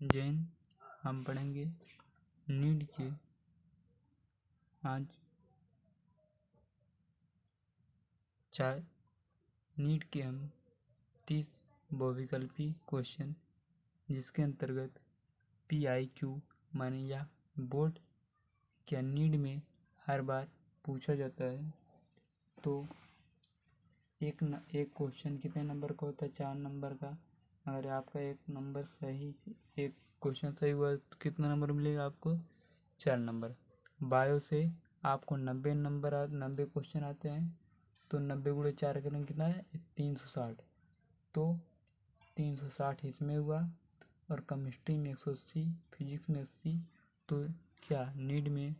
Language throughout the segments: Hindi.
जैन हम पढ़ेंगे नीट के आज नीट के हम 30 बहुविकल्पी क्वेश्चन जिसके अंतर्गत PIQ माने या बोर्ड क्या नीट में हर बार पूछा जाता है। तो एक क्वेश्चन कितने नंबर का होता है? 4 नंबर का। अगर आपका एक क्वेश्चन सही हुआ तो कितना नंबर मिलेगा आपको? 4 नंबर। बायो से आपको 90 क्वेश्चन आते हैं तो 90 गुणे 4 करेंगे कितना है? 360। तो 360 इसमें हुआ और केमिस्ट्री में 180, फिजिक्स में 80। तो क्या नीट में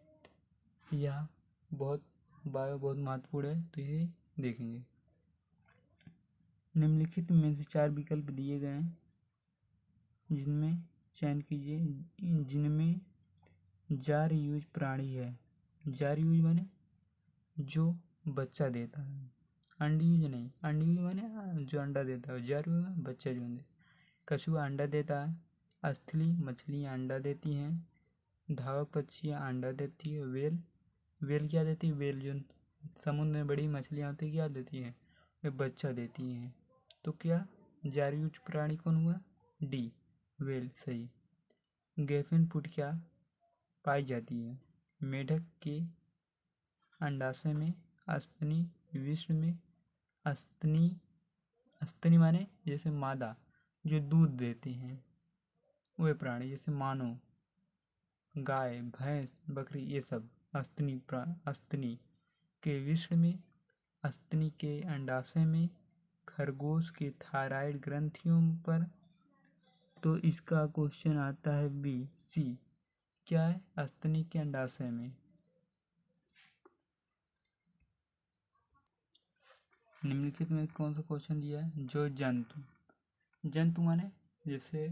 यह बायो बहुत महत्वपूर्ण है, तो ये देखेंगे। निम्नलिखित में से 4 विकल्प दिए गए हैं जिनमें चयन कीजिए जिनमें जार यूज प्राणी है। जार यूज माने जो बच्चा देता है, अंड यूज नहीं। अंड यूज माने जो अंडा देता है, जार यूज बच्चा जो दे। कछुआ अंडा देता है। स्थली मछलियाँ अंडा देती हैं। धावक पक्षियाँ अंडा देती है। वेल क्या देती है? वेल जो समुद्र में बड़ी मछलियाँ होती है क्या देती हैं? वे बच्चा देती हैं। तो क्या जार यूज प्राणी कौन हुआ? डी, वेल सही। गैफिन फूड क्या पाई जाती है? मेढक के अंडाशय में, स्तनी विश्व में। स्तनी माने जैसे मादा जो दूध देती हैं वे प्राणी, जैसे मानव, गाय, भैंस, बकरी, ये सब स्तनी के विश्व में, स्तनी के अंडाशय में, खरगोश के थायराइड ग्रंथियों पर। तो इसका क्वेश्चन आता है बी, सी। क्या है? स्तनी के अंडाशय में। निम्नलिखित में कौन सा क्वेश्चन दिया है? जो जंतु माने जैसे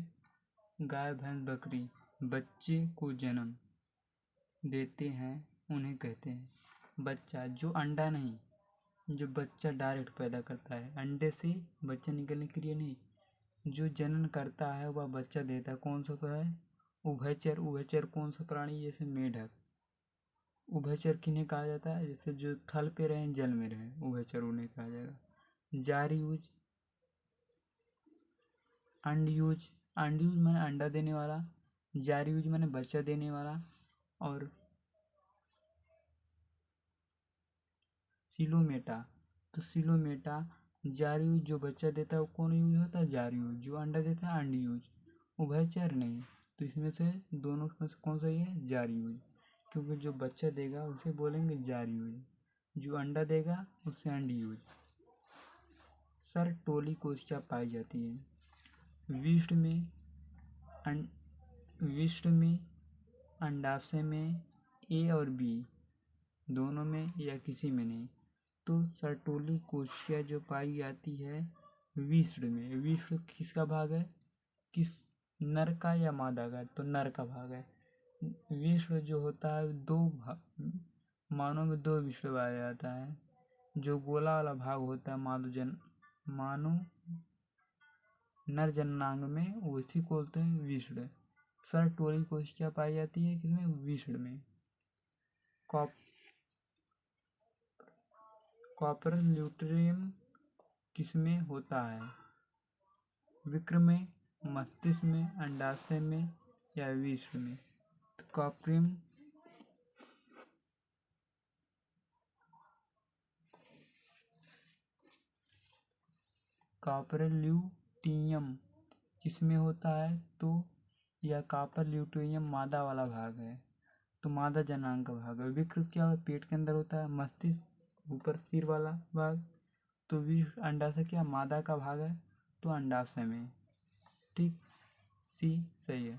गाय, भैंस, बकरी बच्चे को जन्म देते हैं उन्हें कहते हैं बच्चा। जो अंडा नहीं, जो बच्चा डायरेक्ट पैदा करता है, अंडे से बच्चा निकलने के लिए नहीं, जो जनन करता है वह बच्चा देता है, कौन सा है? उभयचर कौन सा प्राणी? जैसे मेढक। उभयचर किन्हें कहा जाता है? जैसे जो थल पे रहे जल में रहे, उभयचर उन्हें कहा जाएगा। जार यूज, अंड यूज माने अंडा देने वाला, जार यूज माने बच्चा देने वाला, और सिलोमेटा। तो सिलोमेटा जार यूज जो बच्चा देता है वो कौन यूज होता है? Jar use. जो अंडा देता है अंड यूज। उभयचर नहीं। तो इसमें से दोनों में से कौन सही है? जार यूज, क्योंकि जो बच्चा देगा उसे बोलेंगे जार यूज, जो अंडा देगा उसे अंड यूज। सर टोली कोशिका पाई जाती है विश्व में, अंडाशय में, ए और बी दोनों में या किसी में नहीं। तो सरटोली कोशिका जो पाई जाती है विश्व में। विश्व किसका भाग है? किस नर का या मादा का? तो नर का भाग है। विश्व जो होता है मानव में 2 विश्व पाया जाता है। जो गोला वाला भाग होता है मानव नर जननांग में, उसी को बोलते हैं विश्व। सरटोली कोशिका पाई जाती है किसमें? विश्व में। कॉपर ल्यूट्रियम किसमें होता है? विक्र में, मस्तिष्क में, अंडाशय में या विश्व में? तो कॉपर ल्यूटियम किसमें होता है? तो यह कॉपर ल्यूटियम मादा वाला भाग है, तो मादा जनांग का भाग है। विक्र क्या है? पेट के अंदर होता है। मस्तिष्क ऊपर सिर वाला भाग। तो विश्व अंडाशय क्या मादा का भाग है, तो अंडाशय में। ठीक, सी सही है।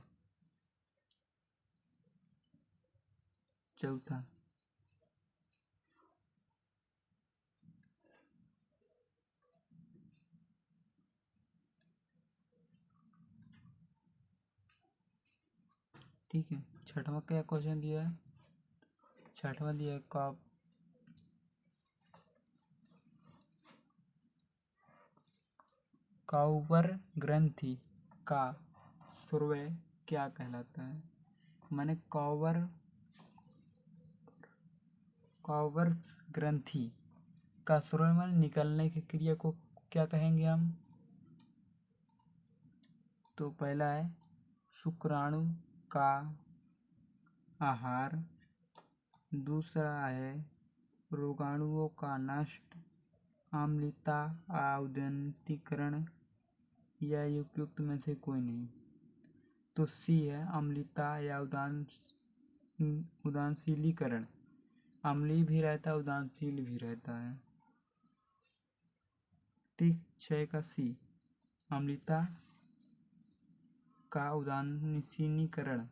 चौथा, ठीक है। छठवां क्या क्वेश्चन दिया है? छठवां दिया है काउपर ग्रंथि का स्राव क्या कहलाता है? माने कॉवर ग्रंथि का स्रोत निकलने की क्रिया को क्या कहेंगे हम? तो पहला है शुक्राणु का आहार, दूसरा है रोगाणुओं का नष्ट, अम्लता, औदंतीकरण, या उपयुक्त में से कोई नहीं। तो सी है अम्लता या उदासीनीकरण। अम्लीय भी रहता है, उदासीन भी रहता है। ठीक, 6 का सी, अम्लता का उदासीनीकरण।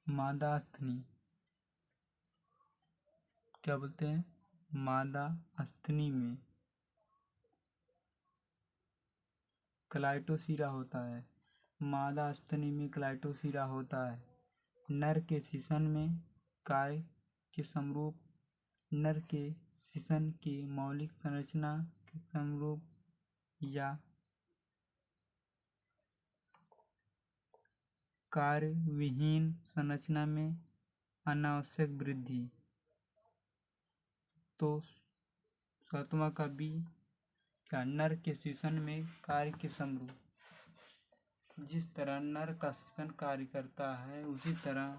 मादा अस्थनि क्या बोलते हैं? मादा अस्थनि में क्लाइटोसीरा होता है। मादा अस्थनि में क्लाइटोसीरा होता है। नर के शिशन में कार्य के समरूप, नर के शिशन की मौलिक संरचना के समरूप या कार्य विहीन संरचना में अनावश्यक वृद्धि। तो 7वां का बी क्या, नर के शिशन में कार्य के समरूप। जिस तरह नर का शिशन कार्य करता है उसी तरह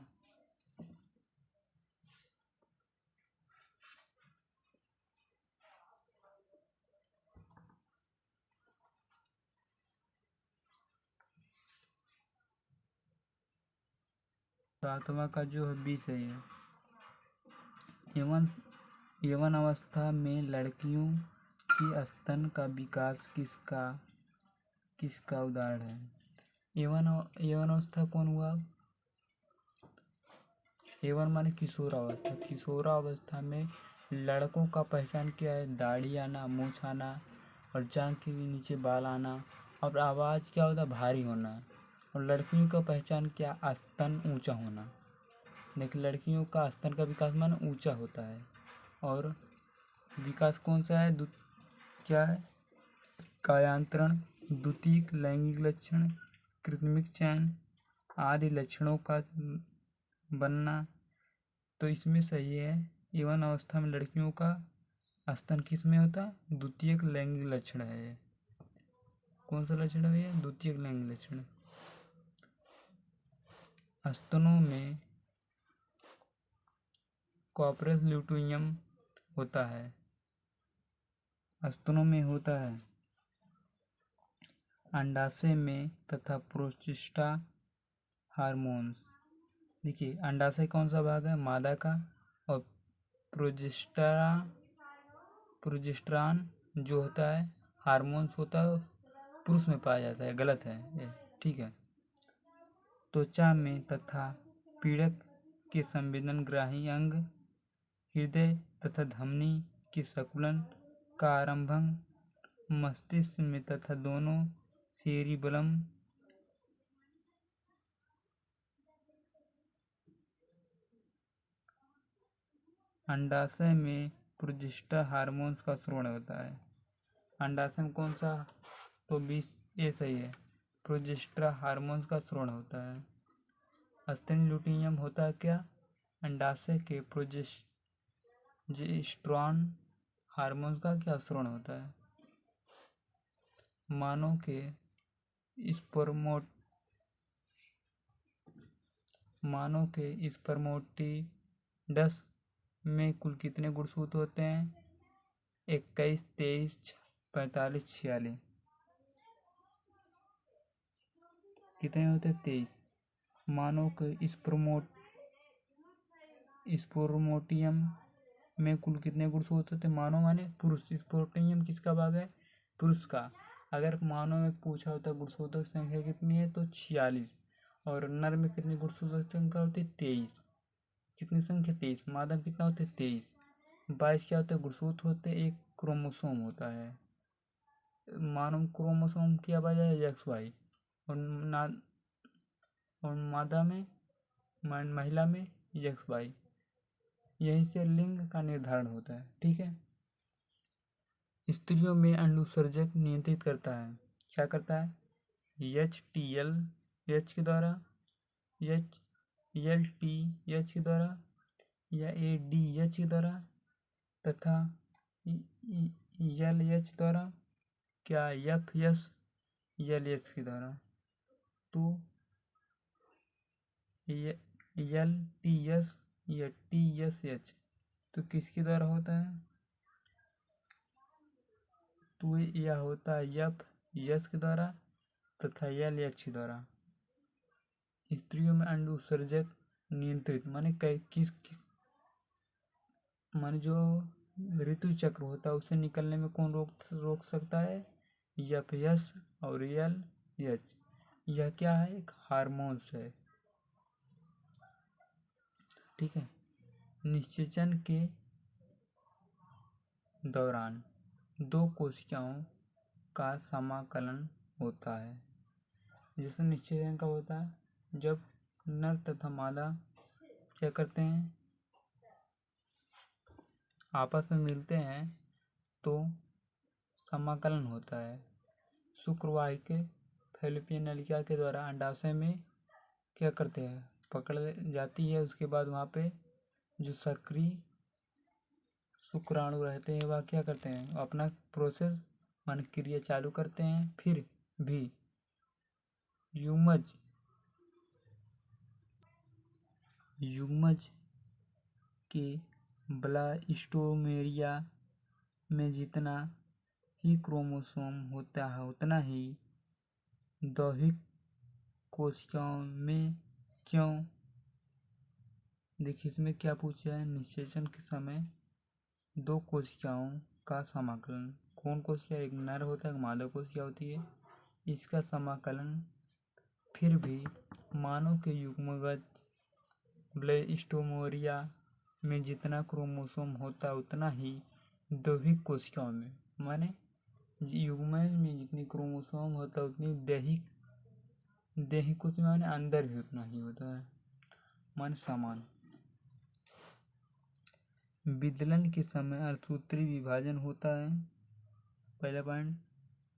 सातवां का जो है बी सही है। यौवन अवस्था में लड़कियों की स्तन का विकास किसका उदाहरण है? यौवन अवस्था कौन हुआ? यौवन माने किशोरावस्था। किशोरावस्था में लड़कों का पहचान क्या है? दाढ़ी आना, मूछ आना और जांघ के नीचे बाल आना, और आवाज़ क्या होता है? भारी होना। और लड़कियों का पहचान क्या? स्तन ऊंचा होना। लेकिन लड़कियों का स्तन का विकास माने ऊंचा होता है। और विकास कौन सा है? क्या है? कायांतरण, द्वितीयक लैंगिक लक्षण, कृत्रिम चयन आदि लक्षणों का बनना। तो इसमें सही है, यौवन अवस्था में लड़कियों का स्तन किस में होता है? द्वितीयक लैंगिक लक्षण है। कौन सा लक्षण है ये? द्वितीयक लैंगिक लक्षण। स्तनों में कॉर्पस ल्यूटियम होता है। स्तनों में होता है। अंडाशय में तथा प्रोजेस्टा हार्मोन्स। देखिए, अंडाशय कौन सा भाग है? मादा का। और प्रोजेस्टेरॉन जो होता है, हार्मोन्स होता है, पुरुष में पाया जाता है। गलत है ये, ठीक है। त्वचा में तथा पीड़क के संवेदनग्राही अंग, हृदय तथा धमनी के संकुलन का आरंभ मस्तिष्क में तथा दोनों सेरिबलम अंडाशय में प्रोजेस्टा हार्मोन्स का स्राव होता है। अंडाशय में कौन सा? तो 20 ए सही है, प्रोजेस्टा हार्मोन्स का स्राव होता है। स्तन ल्यूटियम होता है क्या? अंडाशय के प्रोजेस्टेरॉन हार्मोन का क्या स्राव होता है। मानव के स्पर्मेटोमिटस में कुल कितने गुणसूत्र होते हैं? 21, 23, 45, 46। कितने होते? 23। मानव के स्पर्मेटोमियम में कुल कितने गुणसूत्र होते? मानव माने पुरुष। स्पर्मेटोमियम किसका भाग है? पुरुष का। अगर मानव में पूछा होता गुणसूत्र की संख्या कितनी है तो 46। और नर में कितनी गुणसूत्र की संख्या होती है? 23। कितनी संख्या? 23। मादा में कितना होता है? 23। 22 क्या होता है? गुणसूत्र होते हैं, एक क्रोमोसोम होता है। मानव क्रोमोसोम की आवाज़ है XY। और और मादा में महिला में XY। यहीं से लिंग का निर्धारण होता है। ठीक है। स्त्रियों में अंड उत्सर्जक नियंत्रित करता है। क्या करता है? HTLH के द्वारा, HLTH के द्वारा या ADH के द्वारा तथा LH द्वारा, क्या FSLH के द्वारा। तो LTS या TSH तो किसके द्वारा होता है? तो यह होता है FS के द्वारा तथा LH के द्वारा। स्त्रियों में अंड उत्सर्जक नियंत्रित माने माने जो ऋतु चक्र होता है उसे निकलने में कौन रोक सकता है? FS और LH। यह क्या है? एक हार्मोन्स है। ठीक है। निषेचन के दौरान दो कोशिकाओं का समाकलन होता है। जैसे निषेचन कब होता है? जब नर तथा मादा क्या करते हैं? आपस में मिलते हैं तो समाकलन होता है। शुक्रवाहिका फैलोपियन नलिका के द्वारा अंडाशय में क्या करते हैं? पकड़ जाती है। उसके बाद वहाँ पे जो सक्रिय शुक्राणु रहते हैं वह क्या करते हैं? अपना प्रोसेस मान क्रिया चालू करते हैं। फिर भी युग्मज के ब्लास्टोमेरिया में जितना ही क्रोमोसोम होता है उतना ही दैहिक कोशिकाओं में क्यों? देखिए इसमें क्या पूछा है? निषेचन के समय दो कोशिकाओं का समाकलन। कौन कोशिका? एक नर होता है, एक मादा कोशिका होती है। इसका समाकलन फिर भी मानव के युग्मज ब्लास्टोमेरिया में जितना क्रोमोसोम होता है उतना ही दैहिक कोशिकाओं में माने युग्मज में जितनी क्रोमोसोम होता है उतनी दैहिक कोशिका माने अंदर भी उतना ही होता है माने समान। विदलन के समय अर्धसूत्री विभाजन होता है। पहला पॉइंट।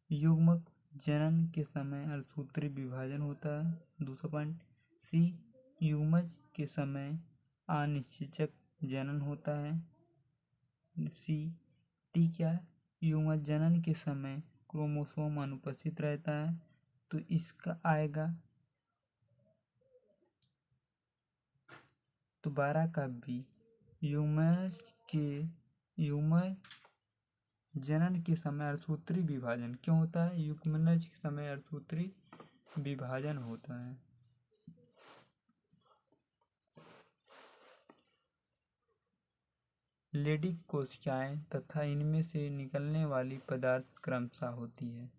युग्मक जनन के समय अर्धसूत्री विभाजन होता है। दूसरा पॉइंट। C युग्मज के समय अनिषेचक जनन होता है। T क्या है? युग्मज जनन के समय क्रोमोसोम अनुपस्थित रहता है तो इसका आएगा। तो 12 का B युग्मज जनन के समय अर्धसूत्री विभाजन क्यों होता है? युग्मज के समय अर्धसूत्री विभाजन होता है। लेडिक कोशिकाएं तथा इनमें से निकलने वाली पदार्थ क्रमशः होती है।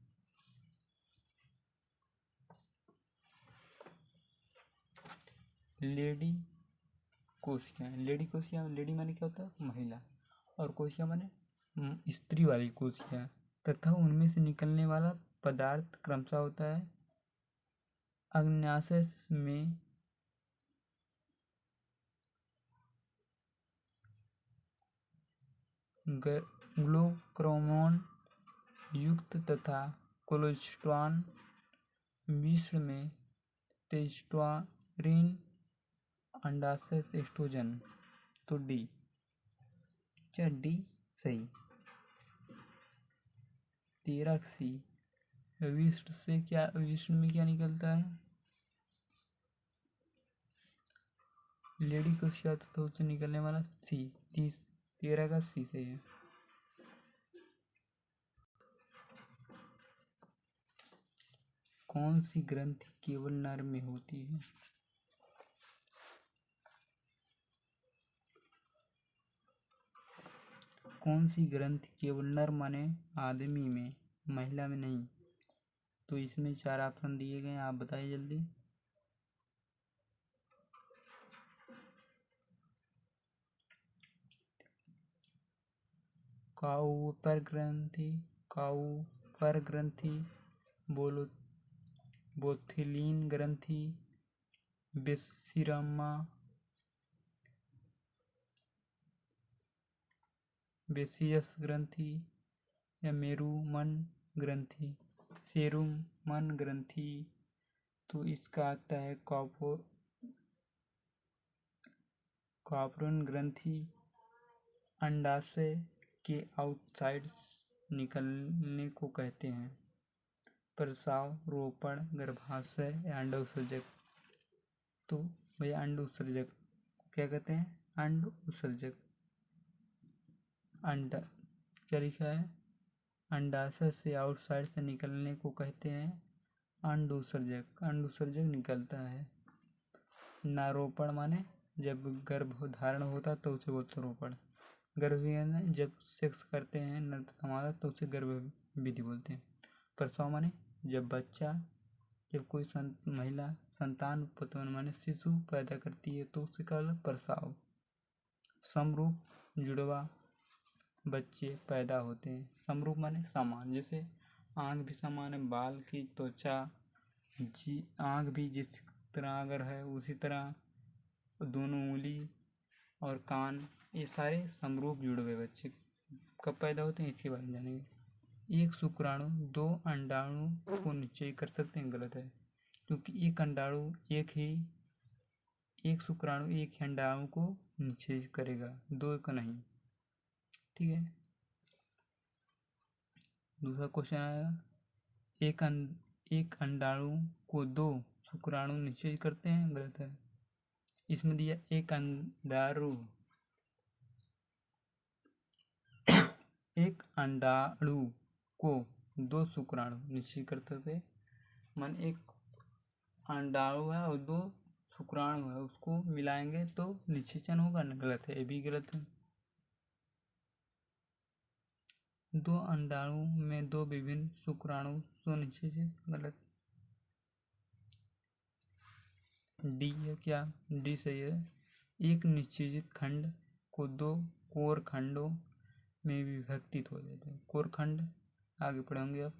लेडी कोशिका लेडी माने क्या होता है? महिला। और कोशिका माने स्त्री वाली कोशिका तथा उनमें से निकलने वाला पदार्थ क्रमशः होता है। अग्न्याशय में ग्लूकोरोमोन युक्त तथा कोलेस्ट्रॉल मिश्र में टेस्टोस्टेरोन अंडाशय एस्ट्रोजन। तो D क्या D सही। 13 C विष्ण में क्या निकलता है? लेडी कोशिका तथा उससे निकलने वाला C। 13 का C सही है। कौन सी ग्रंथि केवल नर में होती है? कौन सी ग्रंथि केवल नर माने आदमी में, महिला में नहीं? तो इसमें 4 ऑप्शन दिए गए हैं, आप बताइए जल्दी। काउपर ग्रंथि, बोथिलीन ग्रंथि, बेसियस ग्रंथि या मेरुमन ग्रंथि, सेरुमन ग्रंथि, तो इसका आता है कॉर्पोरन ग्रंथि। अंडाशय के आउटसाइड निकलने को कहते हैं प्रस्राव, रोपण, गर्भाशय या अंड उत्सर्जक। तो भैया अंड उत्सर्जक क्या कहते हैं? अंड उत्सर्जक। अंडा क्या लिखा है? अंडाशय से आउटसाइड से निकलने को कहते हैं अंड उत्सर्जक। अंड उत्सर्जक निकलता है। नारोपण माने जब गर्भधारण होता तो उसे बोलते रोपण। गर्भविधान जब सेक्स करते हैं नर तथा मादा तो उसे गर्भ विधि बोलते हैं। प्रसव माने जब कोई महिला संतान उत्पन्न माने शिशु पैदा करती है तो उसे कहते प्रसव। समरूप जुड़वा बच्चे पैदा होते हैं। समरूप माने समान, जैसे आँख भी समान है, बाल की त्वचा आँख भी जिस तरह अगर है उसी तरह दोनों उंगली और कान, ये सारे समरूप जुड़वे बच्चे कब पैदा होते हैं इसके बारे में जानेंगे। एक शुक्राणु दो अंडाणु को निश्चय कर सकते हैं, गलत है, क्योंकि एक शुक्राणु एक ही अंडाणु को निश्चय करेगा, दो का नहीं। ठीक है। दूसरा क्वेश्चन आएगा, एक अंडाणु को दो शुक्राणु निश्चय करते हैं, गलत है। इसमें दिया एक अंडाणु को दो शुक्राणु निश्चय करते थे। मन एक अंडाणु है और दो शुक्राणु है, उसको मिलाएंगे तो निषेचन होगा ना, गलत है, ये भी गलत है। दो अंडाणु में दो विभिन्न शुक्राणु सुनिश्चित, गलत। डी है क्या? डी सही है। एक निश्चित खंड को दो कोर खंडों में विभक्तित हो जाता है। कोर खंड आगे पढ़ेंगे अब।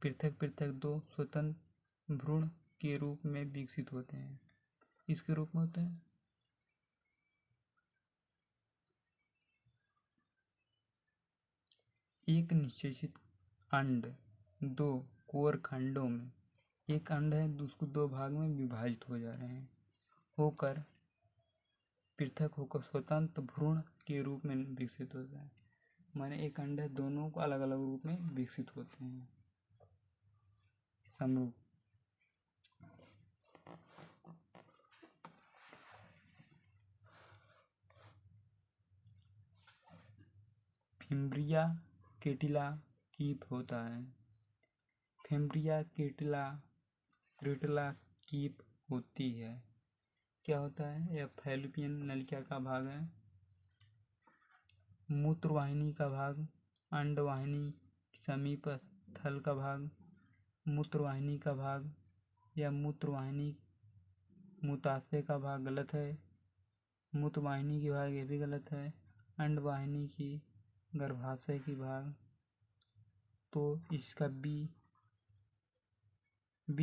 पृथक पृथक दो स्वतंत्र भ्रूण के रूप में विकसित होते हैं। इसके रूप में होते हैं एक निश्चित अंड दो कोर खंडों में, एक अंड है उसको दो भाग में विभाजित हो जा रहे हैं, होकर पृथक होकर स्वतंत्र भ्रूण के रूप में विकसित होता है। माने एक अंड है, दोनों को अलग अलग रूप में विकसित होते हैं। समरूप। फिम्ब्रिया कैटिला कीप होता है। फिम्ब्रिया कैटिला कीप होती है। क्या होता है? यह फैलोपियन नलिका का भाग है। मूत्रवाहिनी का भाग, अंडवाहिनी समीप स्थल का भाग, मूत्रवाहिनी का भाग या मूत्रवाहिनी मूत्राशय का भाग, गलत है। मूत्रवाहिनी की भाग, ये भी गलत है। अंडवाहिनी की गर्भाशय की भाग, तो इसका बी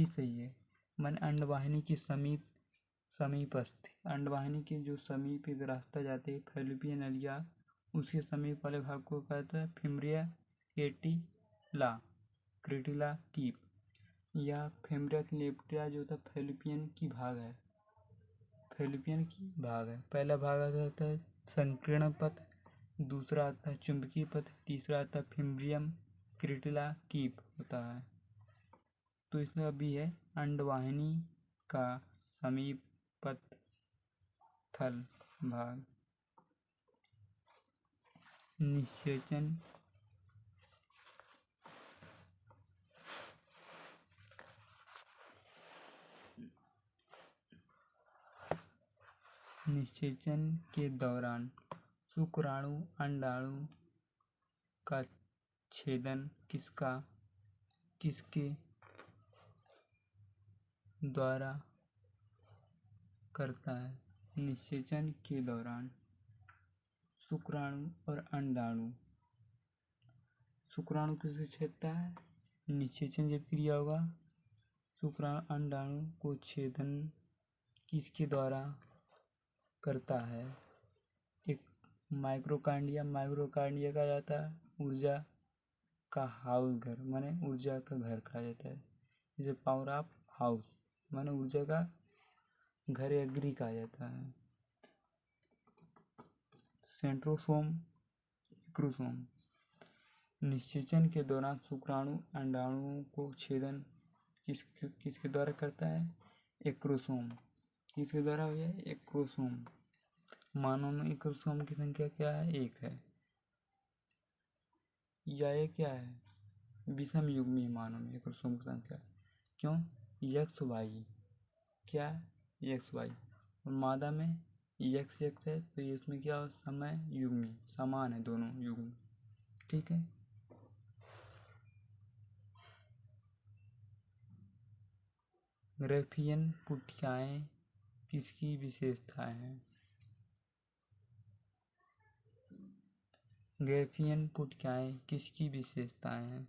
सही है। मन अंडवाहिनी की समीपस्थ, अंडवाहिनी के जो समीप एक रास्ता जाते है फैलोपियन नलिका, उसके समीप वाले भाग को कहते हैं फिम्ब्रिया कैटिला कीप। या फिम्ब्रिया कैटिला जो होता है फैलोपियन की भाग है, पहला भाग आता है संकीर्ण पथ, दूसरा आता है चुंबकीय पथ, तीसरा आता है फिम्ब्रियम कैटिला कीप होता है। तो इसमें अभी है अंडवाहिनी का समीपस्थ स्थल भाग। निषेचन के दौरान शुक्राणु अंडाणु का छेदन किसके द्वारा करता है? निषेचन के दौरान शुक्राणु और अंडाणु, शुक्राणु किसे छेदता है? निषेचन जब क्रिया होगा शुक्राणु अंडाणु को छेदन किसके द्वारा करता है? एक माइक्रोकांडिया कहा जाता है ऊर्जा का हाउस घर, माने ऊर्जा का घर कहा जाता है। इसे पावर ऑफ हाउस माने ऊर्जा का घर या गृह कहा जाता है। Centrosome, acrosome. निषेचन के दौरान शुक्राणु अंडाणुओं को छेदन किसके द्वारा करता है? एक्रोसोम। किसके द्वारा हो गया? एक्रोसोम। मानव में एक्रोसोम की संख्या क्या है? 1 है। या ये क्या है? विषम युग्मी मानव में एक्रोसोम की संख्या। क्यों? XY क्या? XY। और मादा में XX है, तो इसमें क्या हो? समय युग्मी, समान है दोनों युग्म। ठीक है। ग्राफियन पुटियाएं किसकी विशेषताएं हैं? ग्राफियन पुटियाएं किसकी विशेषताएं हैं?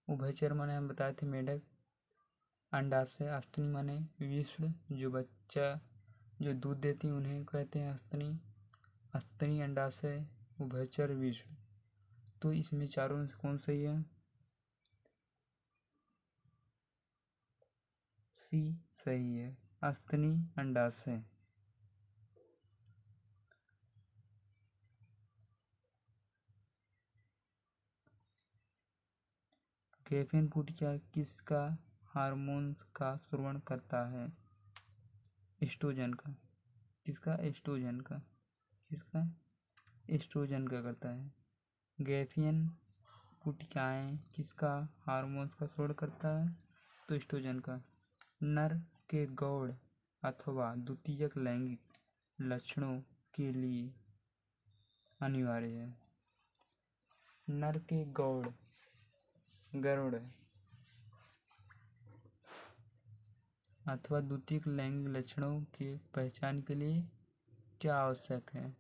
उभयचर माने हम बताए थे मेढक। अंडाशय अस्तनी माने विष्ण, जो बच्चा जो दूध देती उन्हें कहते हैं अस्तनी। अस्तनी, अंडाशय, उभयचर, विष्ण। तो इसमें चारों में से कौन सही है? सी सही है, अस्तनी अंडाशय। ग्राफियन पुटिया किसका हार्मोन्स का स्रावन करता है? एस्ट्रोजन का। किसका? एस्ट्रोजन का। किसका? एस्ट्रोजन का करता है। ग्राफियन पुटियाएं किसका हार्मोन्स का स्रावन करता है? तो एस्ट्रोजन का। नर के गौड़ अथवा द्वितीयक लैंगिक लक्षणों के लिए अनिवार्य है। नर के गौड़ गरुड़ अथवा द्वितीयक लैंगिक लक्षणों के पहचान के लिए क्या आवश्यक है?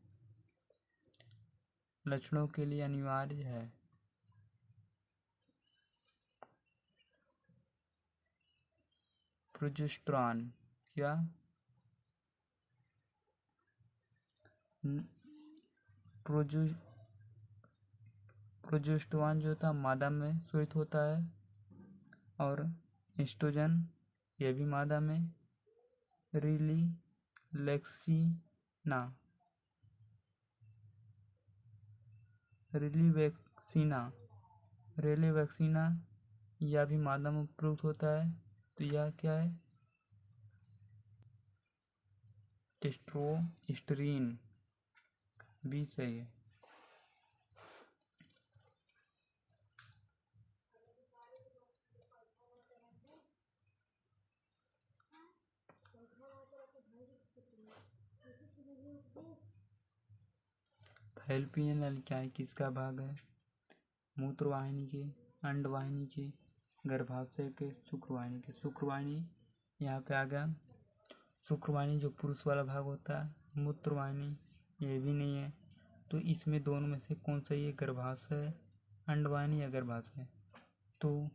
लक्षणों के लिए अनिवार्य है प्रोजेस्टेरॉन। क्या? प्रोजेस्टेरॉन जो होता है मादा में स्रावित होता है, और एस्ट्रोजन यह भी मादा में। रिलीवैक्सीना यह भी मादा में प्रयुक्त होता है। तो यह क्या है? टेस्टोस्टेरोन भी सही है। फैलोपियन नलिकाएं किसका भाग है? मूत्रवाहिनी के, अंडवाहिनी के, गर्भाशय के, शुक्रवाहिनी के। शुक्रवाहिनी यहाँ पे आ गया। शुक्रवाहिनी जो पुरुष वाला भाग होता है। मूत्रवाहिनी ये भी नहीं है। तो इसमें दोनों में से कौन सा ये? गर्भाशय, अंडवाहिनी या गर्भाशय? तो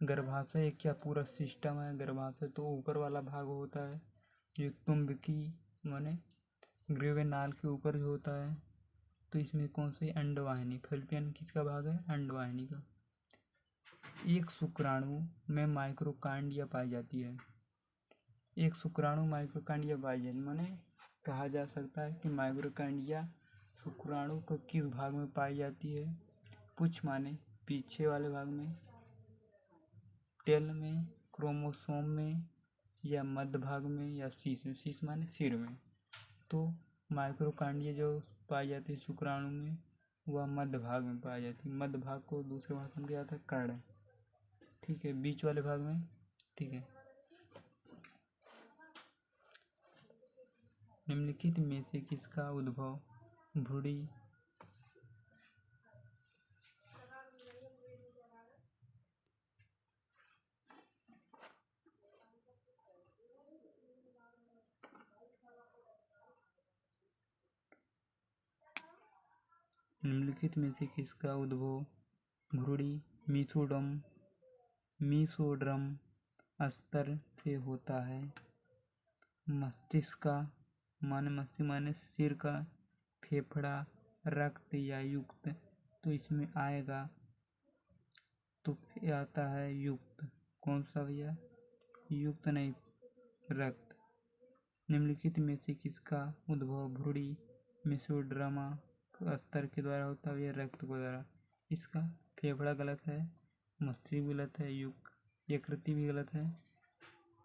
गर्भाशय क्या पूरा सिस्टम है? गर्भाशय तो ऊपर वाला भाग होता है, जो तुम्बकी माने ग्रेवेनाल के ऊपर जो होता है। तो इसमें कौन सी? अंडवाहिनी। फैलोपियन किसका भाग है? अंडवाहिनी का। एक शुक्राणु में माइक्रोकांडिया पाई जाती है। एक शुक्राणु माइक्रोकांडिया पाई जाती माने कहा जा सकता है कि माइक्रोकांडिया शुक्राणु को किस भाग में पाई जाती है? पुच्छ माने पीछे वाले भाग में, टेल में, क्रोमोसोम में, या मध्य भाग में, या शीश में। शीश माने सिर में। तो माइक्रोकांडिया जो पाई जाती है शुक्राणु में वह मध्य भाग में पाई जाती है। मध्य भाग को दूसरे भाषा में क्या आता है? कर्ण। ठीक है, बीच वाले भाग में। ठीक है। निम्नलिखित में से किसका उद्भव भ्रूणी निम्नलिखित में से किसका उद्भव भ्रूण मीसोड्रम स्तर से होता है। मस्तिष्क माने सिर का, फेफड़ा, रक्त या युक्त, तो इसमें आएगा तो आता है युक्त। कौन सा भैया? युक्त नहीं, रक्त। निम्नलिखित में से किसका उद्भव भ्रूण मीसोड्रामा स्तर के द्वारा होता है? रक्त के द्वारा। इसका फेफड़ा गलत है, मस्तिष्क गलत है, यकृत भी गलत है।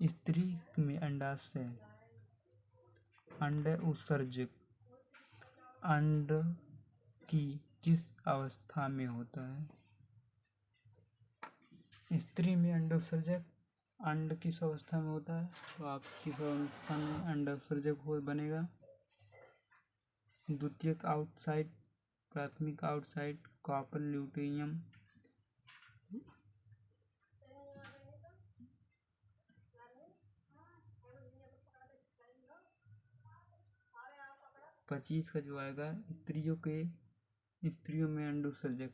स्त्री में अंडाशय, अंड उत्सर्जक अंड की किस अवस्था में होता है? स्त्री में अंड उत्सर्जक अंड किस अवस्था में होता है? तो आप किस अवस्था में अंड उत्सर्जक हो बनेगा? द्वितीयक आउटसाइड, प्राथमिक आउटसाइड, कॉपर ल्यूटेनियम। पच्चीस का जो आएगा स्त्रियों में अंड उत्सर्जक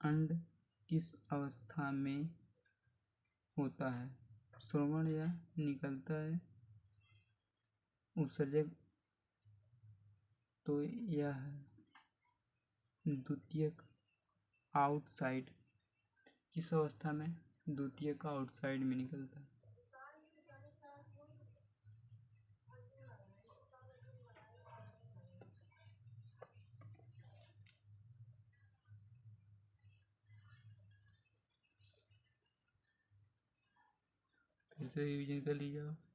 अंड किस अवस्था में होता है? श्रोवण या निकलता है? उत्सर्जक तो यह है द्वितीयक आउटसाइड। किस अवस्था में? द्वितीयक आउटसाइड में निकलता है। फिर से रिवीजन कर लीजिए।